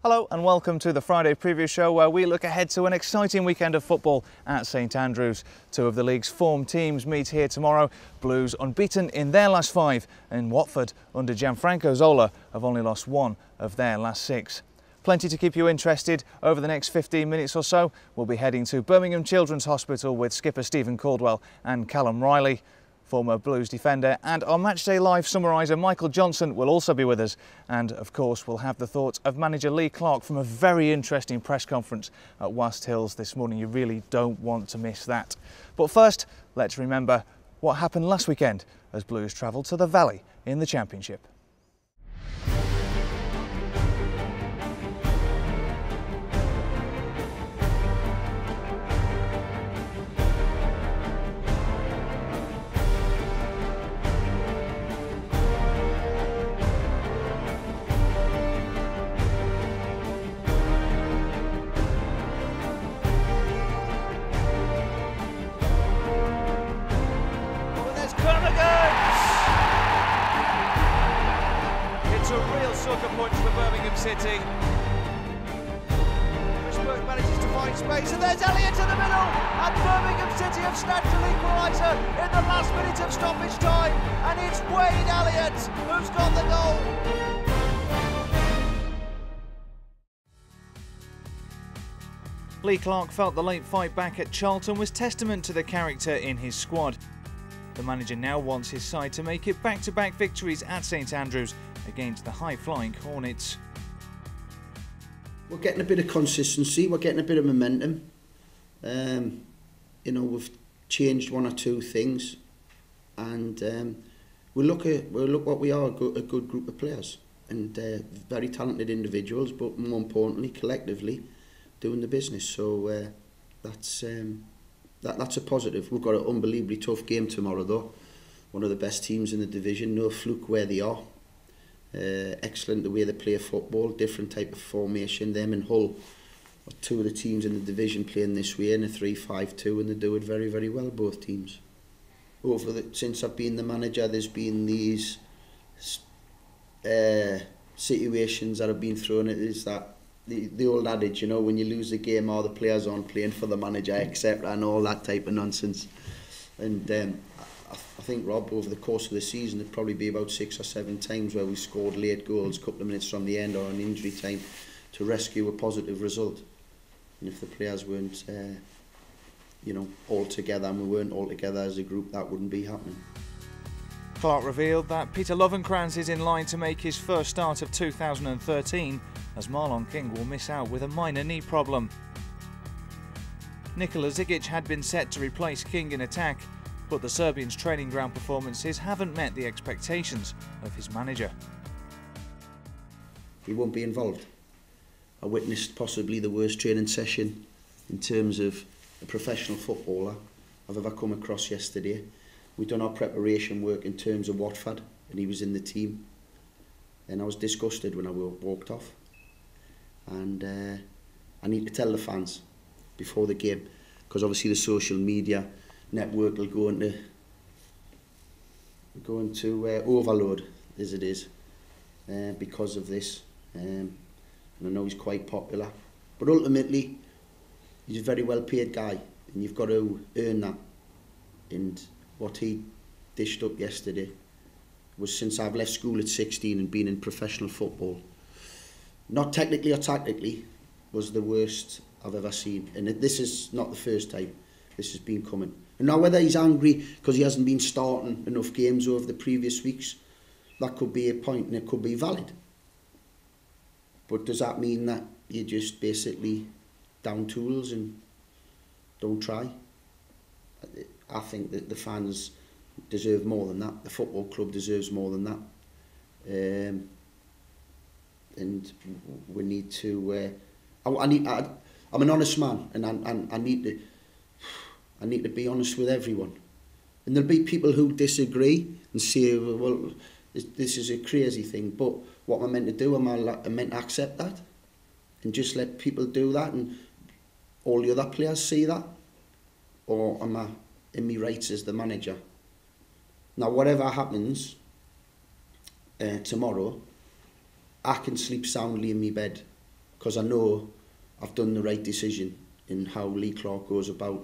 Hello and welcome to the Friday preview show where we look ahead to an exciting weekend of football at St Andrews. Two of the league's form teams meet here tomorrow. Blues unbeaten in their last 5 and Watford under Gianfranco Zola have only lost 1 of their last 6. Plenty to keep you interested. Over the next 15 minutes or so we'll be heading to Birmingham Children's Hospital with skipper Stephen Caldwell and Callum Reilly. Former Blues defender and our Matchday Live summariser Michael Johnson will also be with us, and of course we'll have the thoughts of manager Lee Clark from a very interesting press conference at Wast Hills this morning. You really don't want to miss that. But first, let's remember what happened last weekend as Blues travelled to the Valley in the Championship. It's a real sucker punch for Birmingham City. Richburg manages to find space, and there's Elliott in the middle, and Birmingham City have snatched an equaliser in the last minute of stoppage time, and it's Wayne Elliott who's got the goal. Lee Clark felt the late fight back at Charlton was testament to the character in his squad. The manager now wants his side to make it back-to-back victories at St Andrews against the high-flying Hornets. We're getting a bit of consistency, we're getting a bit of momentum. You know, we've changed 1 or 2 things, and we'll look what we are, a good group of players, and very talented individuals, but more importantly, collectively, doing the business. So that's a positive. We've got an unbelievably tough game tomorrow though. One of the best teams in the division, no fluke where they are. Excellent the way they play football, different type of formation. Them and Hull are 2 of the teams in the division playing this way in a 3-5-2, and they do it very, very well, both teams. Since I've been the manager, there's been these situations that have been thrown. It is that the old adage, you know, when you lose a game, all the players aren't playing for the manager, etc., and all that type of nonsense. And I think, Rob, over the course of the season, it'd probably be about 6 or 7 times where we scored late goals, a couple of minutes from the end or an injury time, to rescue a positive result. And if the players weren't, you know, all together, and we weren't all together as a group, that wouldn't be happening. Clark revealed that Peter Lovenkrands is in line to make his first start of 2013, as Marlon King will miss out with a minor knee problem. Nikola Zigic had been set to replace King in attack, but the Serbian's training ground performances haven't met the expectations of his manager. He won't be involved. I witnessed possibly the worst training session in terms of a professional footballer I've ever come across yesterday. We'd done our preparation work in terms of Watford, and he was in the team. And I was disgusted when I walked off. And I need to tell the fans before the game, because obviously the social media network will go into overload, as it is, because of this. And I know he's quite popular. But ultimately, he's a very well paid guy, and you've got to earn that. And what he dished up yesterday was, since I've left school at 16 and been in professional football, not technically or tactically, was the worst I've ever seen. And this is not the first time this has been coming. And now whether he's angry because he hasn't been starting enough games over the previous weeks, that could be a point, and it could be valid. But does that mean that you just basically down tools and don't try? I think that the fans deserve more than that. The football club deserves more than that. And we need to. I'm an honest man, and I need to be honest with everyone. And there'll be people who disagree and say, well, this is a crazy thing. But what am I meant to do? Am I meant to accept that and just let people do that, and all the other players see that? Or am I in my rights as the manager? Now, whatever happens tomorrow, I can sleep soundly in my bed because I know I've done the right decision in how Lee Clark goes about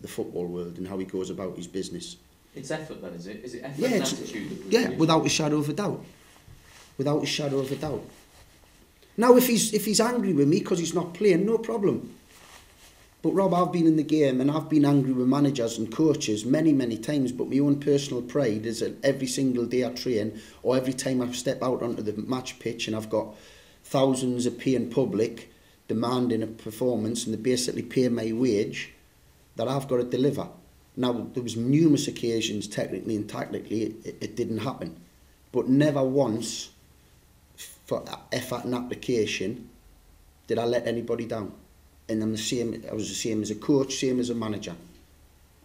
the football world and how he goes about his business. It's effort then, is it? Is it effort Yeah, and attitude? Yeah, without a shadow of a doubt. Without a shadow of a doubt. Now, if he's angry with me because he's not playing, no problem. But Rob, I've been in the game and I've been angry with managers and coaches many, many times, but my own personal pride is that every single day I train or every time I step out onto the match pitch and I've got thousands of paying public demanding a performance and they basically pay my wage, that I've got to deliver. Now, there was numerous occasions, technically and tactically, it didn't happen. But never once, for effort and application, did I let anybody down. And I'm the same. I was the same as a coach, same as a manager.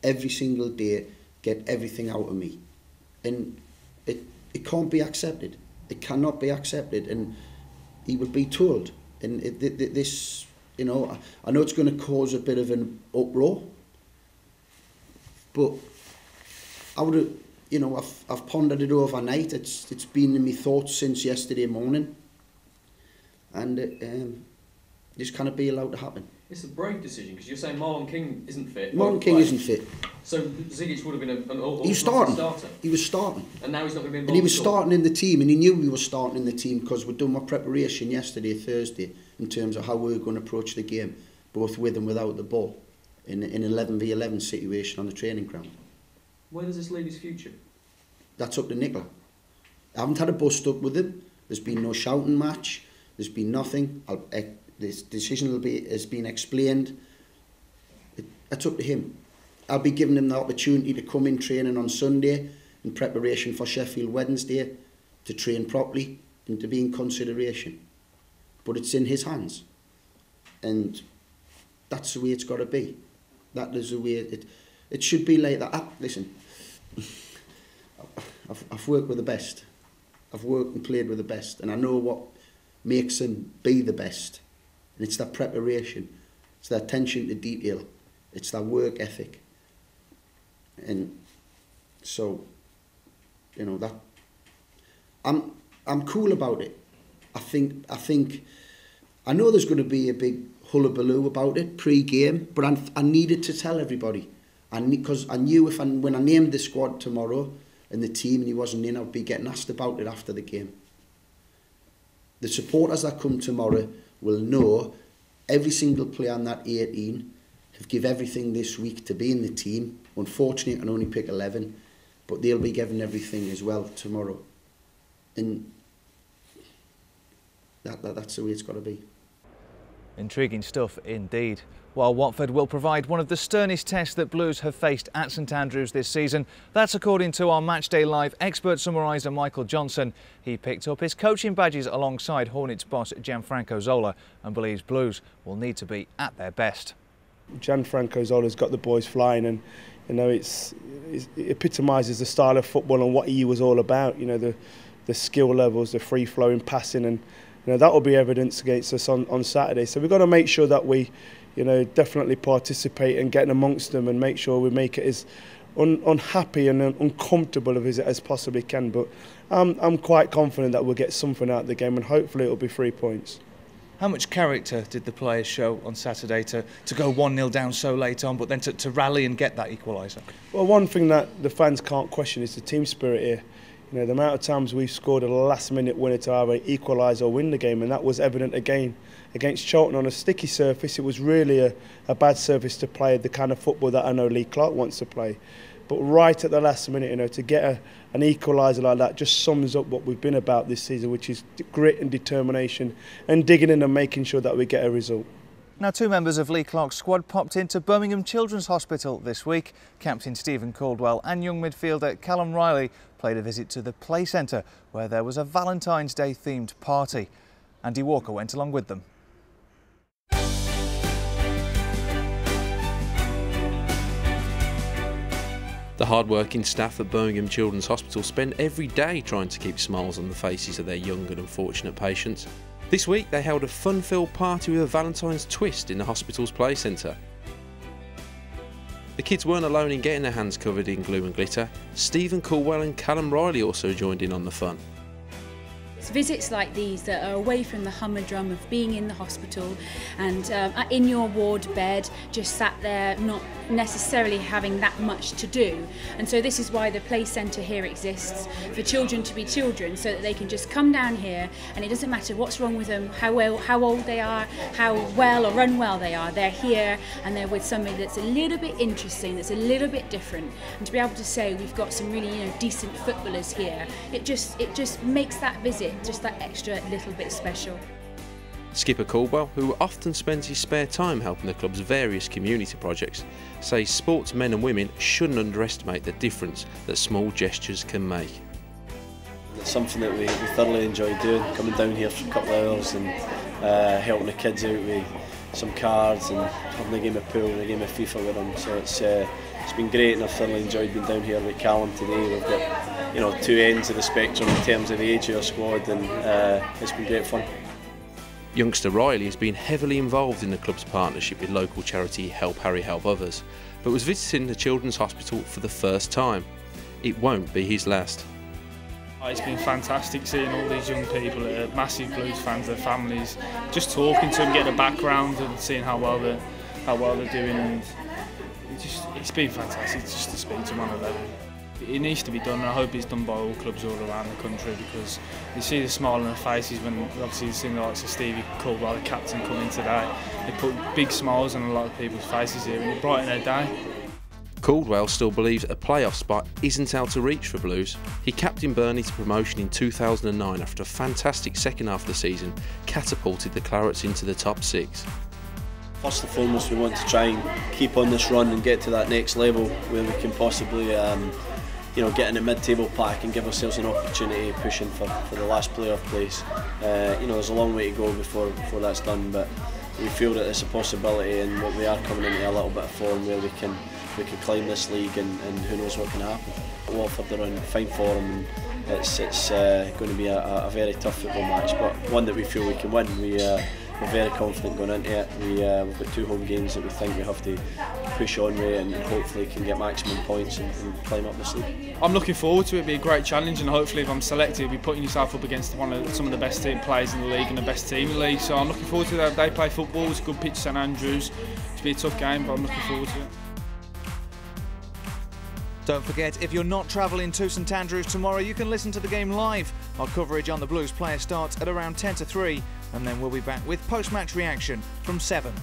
Every single day, get everything out of me, and it can't be accepted. It cannot be accepted, and he would be told. And this, you know, I know it's going to cause a bit of an uproar, but I would have, you know, I've pondered it overnight. It's been in my thoughts since yesterday morning, and this cannot be allowed to happen. It's a brave decision because you're saying Marlon King isn't fit. Marlon King isn't fit. So Zigic would have been an he was starting. starter. He was starting. And now he's not going to be involved. And he was starting in the team, and he knew we were starting in the team because we'd done our preparation yesterday, Thursday, in terms of how we were going to approach the game, both with and without the ball, in an 11v11 situation on the training ground. Where does this leave his future? That's up to Nicola. I haven't had a bust up with him. There's been no shouting match. There's been nothing. This decision has been explained. It's up to him. I'll be giving him the opportunity to come in training on Sunday in preparation for Sheffield Wednesday to train properly and to be in consideration. But it's in his hands. And that's the way it's got to be. That is the way it should be like that. Listen, I've worked with the best. I've worked and played with the best, and I know what makes them be the best. And it's that preparation, it's that attention to detail, it's that work ethic. And so, you know, that I'm cool about it. I know there's going to be a big hullabaloo about it pre-game, but I needed to tell everybody. Because I knew when I named the squad tomorrow and the team and he wasn't in, I'd be getting asked about it after the game. The supporters that come tomorrow will know every single player on that 18 have give everything this week to be in the team. Unfortunately, I can only pick 11, but they'll be giving everything as well tomorrow. And that's the way it's got to be. Intriguing stuff indeed. While Watford will provide one of the sternest tests that Blues have faced at St Andrews this season. That's according to our Matchday Live expert summariser Michael Johnson. He picked up his coaching badges alongside Hornets boss Gianfranco Zola and believes Blues will need to be at their best. Gianfranco Zola's got the boys flying, and you know it epitomises the style of football and what he was all about. You know, the skill levels, the free flowing passing, and you know that will be evidence against us on Saturday. So we've got to make sure that we, you know, definitely participate and get amongst them and make sure we make it as unhappy and uncomfortable as possibly can. But I'm quite confident that we'll get something out of the game, and hopefully it'll be 3 points. How much character did the players show on Saturday to go 1-0 down so late on, but then to rally and get that equaliser? Well, one thing that the fans can't question is the team spirit here. You know, the amount of times we've scored a last-minute winner to either equalise or win the game, and that was evident again against Charlton on a sticky surface. It was really a bad surface to play the kind of football that I know Lee Clark wants to play. But right at the last minute, you know, to get an equaliser like that just sums up what we've been about this season, which is grit and determination and digging in and making sure that we get a result. Now, 2 members of Lee Clark's squad popped into Birmingham Children's Hospital this week. Captain Stephen Caldwell and young midfielder Callum Reilly played a visit to the Play Centre, where there was a Valentine's Day themed party. Andy Walker went along with them. The hard-working staff at Birmingham Children's Hospital spend every day trying to keep smiles on the faces of their young and unfortunate patients. This week they held a fun-filled party with a Valentine's twist in the hospital's play centre. The kids weren't alone in getting their hands covered in glue and glitter. Stephen Caldwell and Callum Reilly also joined in on the fun. It's visits like these that are away from the humdrum of being in the hospital and in your ward bed, just sat there, not necessarily having that much to do. And so this is why the play centre here exists, for children to be children, so that they can just come down here and it doesn't matter what's wrong with them, how old they are, how well or unwell they are, they're here and they're with somebody that's a little bit interesting, that's a little bit different. And to be able to say we've got some really decent footballers here, it just makes that visit just that extra little bit special. Skipper Caldwell, who often spends his spare time helping the club's various community projects, says sportsmen and women shouldn't underestimate the difference that small gestures can make. It's something that we thoroughly enjoy doing, coming down here for a couple of hours and helping the kids out with some cards and having a game of pool and a game of FIFA with them. So it's been great, and I've thoroughly enjoyed being down here with Callum today. We've got two ends of the spectrum in terms of the age of our squad, and it's been great fun. Youngster Reilly has been heavily involved in the club's partnership with local charity Help Harry Help Others, but was visiting the Children's Hospital for the first time. It won't be his last. It's been fantastic seeing all these young people that are massive Blues fans, their families, just talking to them, getting a background and seeing how well they're doing, and it's been fantastic just to speak to them on a level. It needs to be done, and I hope it's done by all clubs all around the country, because you see the smile on their faces when obviously you see the likes of Stevie Caldwell, the captain, come in today. They put big smiles on a lot of people's faces here and it brighten their day. Caldwell still believes a playoff spot isn't out of reach for Blues. He captained Burnley to promotion in 2009 after a fantastic second half of the season catapulted the Clarets into the top 6. First and foremost, we want to try and keep on this run and get to that next level where we can possibly get in a mid-table pack and give ourselves an opportunity pushing for the last playoff place. There's a long way to go before that's done, but we feel that there's a possibility, and we are coming into a little bit of form where we can climb this league, and who knows what can happen. Watford are in fine form, and it's going to be a very tough football match, but one that we feel we can win. We're very confident going into it. We've got 2 home games that we think we have to push on with, and hopefully can get maximum points and climb up this league. I'm looking forward to it. It'll be a great challenge, and hopefully if I'm selected, you'll be putting yourself up against some of the best team players in the league and the best team in the league. So I'm looking forward to that. They play football, it's a good pitch, St Andrews. It'll be a tough game, but I'm looking forward to it. Don't forget, if you're not travelling to St Andrews tomorrow, you can listen to the game live. Our coverage on the Blues Player starts at around 10 to 3, and then we'll be back with post-match reaction from 7.